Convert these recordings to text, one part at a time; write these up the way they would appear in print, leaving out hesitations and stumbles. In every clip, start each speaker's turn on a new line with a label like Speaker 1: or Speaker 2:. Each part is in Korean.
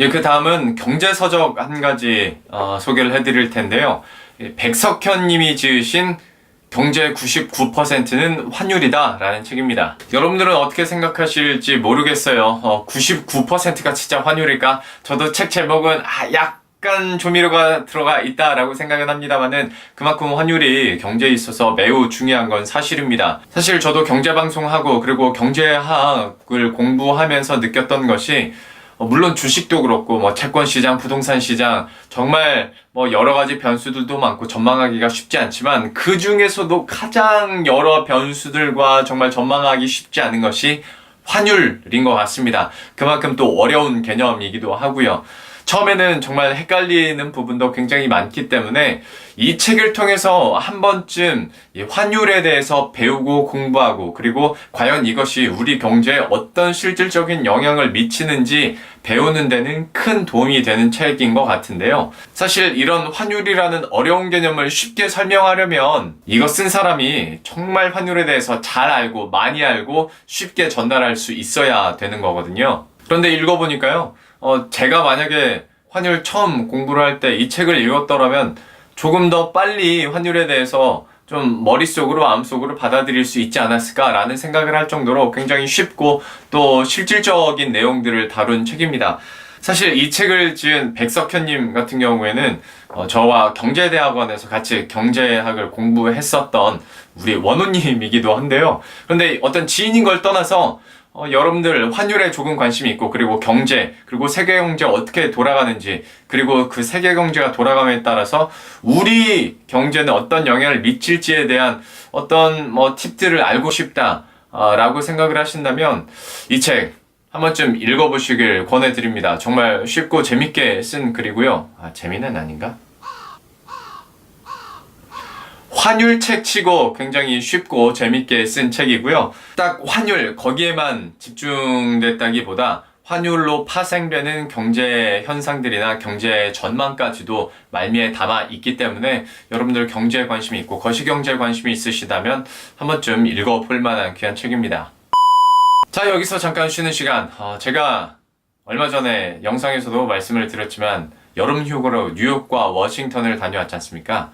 Speaker 1: 예, 그 다음은 경제서적 한 가지 소개를 해드릴 텐데요. 백석현 님이 지으신 경제 99%는 환율이다 라는 책입니다. 여러분들은 어떻게 생각하실지 모르겠어요. 99%가 진짜 환율일까? 저도 책 제목은 약간 조미료가 들어가 있다라고 생각은 합니다만은 그만큼 환율이 경제에 있어서 매우 중요한 건 사실입니다. 사실 저도 경제방송하고 그리고 경제학을 공부하면서 느꼈던 것이 물론 주식도 그렇고 채권시장, 부동산시장 정말 여러 가지 변수들도 많고 전망하기가 쉽지 않지만 그 중에서도 가장 여러 변수들과 정말 전망하기 쉽지 않은 것이 환율인 것 같습니다. 그만큼 또 어려운 개념이기도 하고요. 처음에는 정말 헷갈리는 부분도 굉장히 많기 때문에 이 책을 통해서 한 번쯤 이 환율에 대해서 배우고 공부하고 그리고 과연 이것이 우리 경제에 어떤 실질적인 영향을 미치는지 배우는 데는 큰 도움이 되는 책인 것 같은데요. 사실 이런 환율이라는 어려운 개념을 쉽게 설명하려면 이거 쓴 사람이 정말 환율에 대해서 잘 알고 많이 알고 쉽게 전달할 수 있어야 되는 거거든요. 그런데 읽어보니까요. 제가 만약에 환율 처음 공부를 할 때 이 책을 읽었더라면 조금 더 빨리 환율에 대해서 좀 머릿속으로 마음속으로 받아들일 수 있지 않았을까라는 생각을 할 정도로 굉장히 쉽고 또 실질적인 내용들을 다룬 책입니다. 사실 이 책을 지은 백석현님 같은 경우에는 저와 경제대학원에서 같이 경제학을 공부했었던 우리 원우님이기도 한데요. 그런데 어떤 지인인 걸 떠나서 여러분들 환율에 조금 관심이 있고 그리고 경제 그리고 세계 경제 어떻게 돌아가는지 그리고 그 세계 경제가 돌아감에 따라서 우리 경제는 어떤 영향을 미칠지에 대한 어떤 팁들을 알고 싶다 라고 생각을 하신다면 이 책 한 번쯤 읽어보시길 권해드립니다. 정말 쉽고 재밌게 쓴 글이고요. 재미는 아닌가? 환율책 치고 굉장히 쉽고 재밌게 쓴 책이고요. 딱 환율 거기에만 집중됐다기보다 환율로 파생되는 경제 현상들이나 경제 전망까지도 말미에 담아 있기 때문에 여러분들 경제에 관심이 있고 거시경제에 관심이 있으시다면 한 번쯤 읽어볼 만한 귀한 책입니다. 자, 여기서 잠깐 쉬는 시간. 제가 얼마 전에 영상에서도 말씀을 드렸지만 여름 휴가로 뉴욕과 워싱턴을 다녀왔지 않습니까?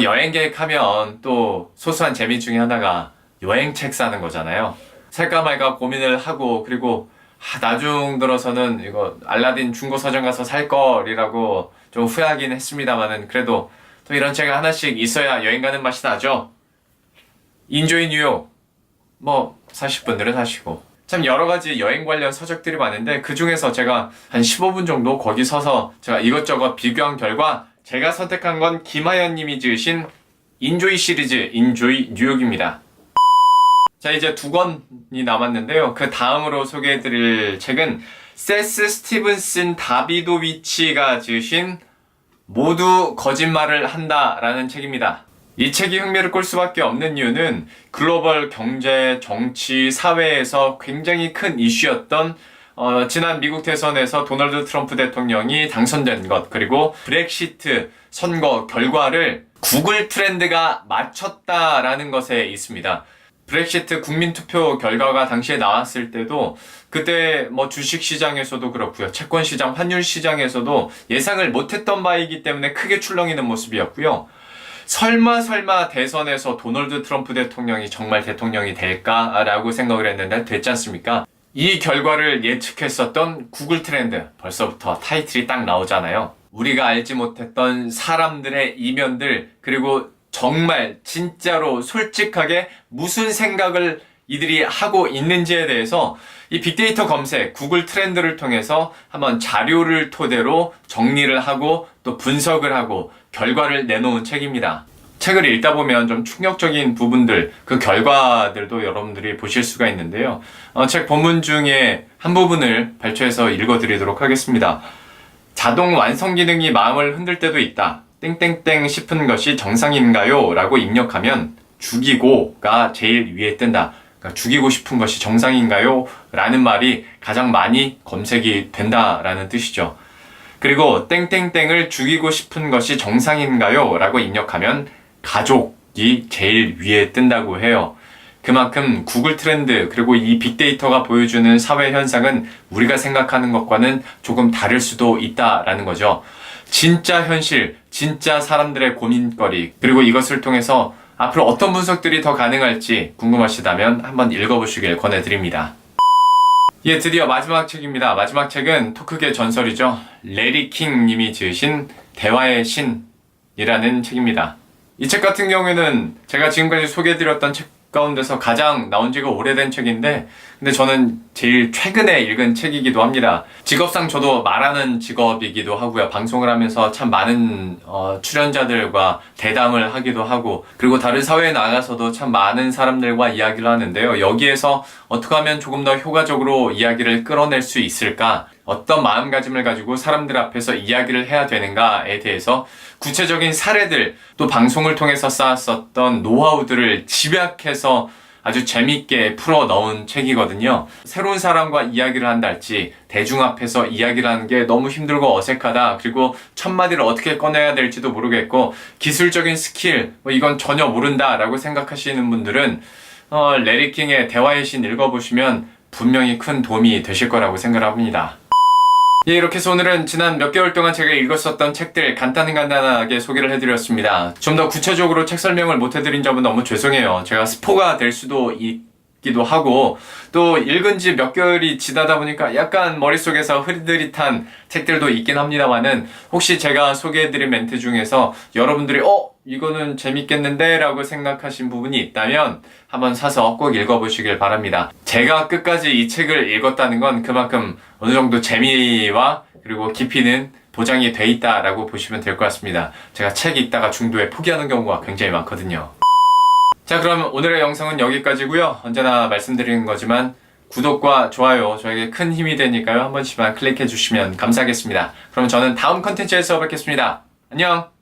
Speaker 1: 여행 계획하면 또 소소한 재미 중에 하나가 여행책 사는 거잖아요. 살까 말까 고민을 하고 그리고 나중 들어서는 이거 알라딘 중고서점 가서 살 걸이라고 좀 후회하긴 했습니다만은 그래도 또 이런 책이 하나씩 있어야 여행 가는 맛이 나죠. 인조이 뉴욕 사실 분들은 사시고 참 여러 가지 여행 관련 서적들이 많은데 그 중에서 제가 한 15분 정도 거기 서서 제가 이것저것 비교한 결과 제가 선택한 건 김하연 님이 지으신 인조이 시리즈 인조이 뉴욕입니다. 자, 이제 2권이 남았는데요. 그 다음으로 소개해드릴 책은 세스 스티븐슨 다비도위치가 지으신 모두 거짓말을 한다라는 책입니다. 이 책이 흥미를 끌 수밖에 없는 이유는 글로벌 경제, 정치, 사회에서 굉장히 큰 이슈였던 지난 미국 대선에서 도널드 트럼프 대통령이 당선된 것 그리고 브렉시트 선거 결과를 구글 트렌드가 맞췄다라는 것에 있습니다. 브렉시트 국민투표 결과가 당시에 나왔을 때도 그때 주식시장에서도 그렇고요. 채권시장, 환율시장에서도 예상을 못했던 바이기 때문에 크게 출렁이는 모습이었고요. 설마 대선에서 도널드 트럼프 대통령이 정말 대통령이 될까라고 생각을 했는데 됐지 않습니까? 이 결과를 예측했었던 구글 트렌드 벌써부터 타이틀이 딱 나오잖아요. 우리가 알지 못했던 사람들의 이면들 그리고 정말 진짜로 솔직하게 무슨 생각을 이들이 하고 있는지에 대해서 이 빅데이터 검색, 구글 트렌드를 통해서 한번 자료를 토대로 정리를 하고 또 분석을 하고 결과를 내놓은 책입니다. 책을 읽다 보면 좀 충격적인 부분들, 그 결과들도 여러분들이 보실 수가 있는데요. 책 본문 중에 한 부분을 발췌해서 읽어드리도록 하겠습니다. 자동 완성 기능이 마음을 흔들 때도 있다. 땡땡땡 싶은 것이 정상인가요? 라고 입력하면 죽이고가 제일 위에 뜬다. 그러니까 죽이고 싶은 것이 정상인가요? 라는 말이 가장 많이 검색이 된다라는 뜻이죠. 그리고 땡땡땡을 죽이고 싶은 것이 정상인가요? 라고 입력하면 가족이 제일 위에 뜬다고 해요. 그만큼 구글 트렌드 그리고 이 빅데이터가 보여주는 사회 현상은 우리가 생각하는 것과는 조금 다를 수도 있다라는 거죠. 진짜 현실, 진짜 사람들의 고민거리, 그리고 이것을 통해서 앞으로 어떤 분석들이 더 가능할지 궁금하시다면 한번 읽어보시길 권해드립니다. 예, 드디어 마지막 책입니다. 마지막 책은 토크계 전설이죠. 레리 킹 님이 지으신 대화의 신이라는 책입니다. 이 책 같은 경우에는 제가 지금까지 소개해드렸던 책 가운데서 가장 나온 지가 오래된 책인데, 근데 저는 제일 최근에 읽은 책이기도 합니다. 직업상 저도 말하는 직업이기도 하고요. 방송을 하면서 참 많은 출연자들과 대담을 하기도 하고, 그리고 다른 사회에 나가서도 참 많은 사람들과 이야기를 하는데요. 여기에서 어떻게 하면 조금 더 효과적으로 이야기를 끌어낼 수 있을까? 어떤 마음가짐을 가지고 사람들 앞에서 이야기를 해야 되는가에 대해서 구체적인 사례들, 또 방송을 통해서 쌓았었던 노하우들을 집약해서 아주 재밌게 풀어 넣은 책이거든요. 새로운 사람과 이야기를 한다 할지, 대중 앞에서 이야기를 하는 게 너무 힘들고 어색하다, 그리고 첫 마디를 어떻게 꺼내야 될지도 모르겠고, 기술적인 스킬, 이건 전혀 모른다 라고 생각하시는 분들은 레리 킹의 대화의 신 읽어보시면 분명히 큰 도움이 되실 거라고 생각합니다. 예, 이렇게 해서 오늘은 지난 몇 개월 동안 제가 읽었었던 책들 간단하게 소개를 해드렸습니다. 좀 더 구체적으로 책 설명을 못 해드린 점은 너무 죄송해요. 제가 스포가 될 수도 있기도 하고, 또 읽은 지 몇 개월이 지나다 보니까 약간 머릿속에서 흐릿흐릿한 책들도 있긴 합니다만은, 혹시 제가 소개해드린 멘트 중에서 여러분들이 이거는 재밌겠는데 라고 생각하신 부분이 있다면 한번 사서 꼭 읽어보시길 바랍니다. 제가 끝까지 이 책을 읽었다는 건 그만큼 어느 정도 재미와 그리고 깊이는 보장이 돼 있다라고 보시면 될 것 같습니다. 제가 책 읽다가 중도에 포기하는 경우가 굉장히 많거든요. 자, 그럼 오늘의 영상은 여기까지고요. 언제나 말씀드리는 거지만 구독과 좋아요 저에게 큰 힘이 되니까요. 한 번씩만 클릭해 주시면 감사하겠습니다. 그럼 저는 다음 컨텐츠에서 뵙겠습니다. 안녕!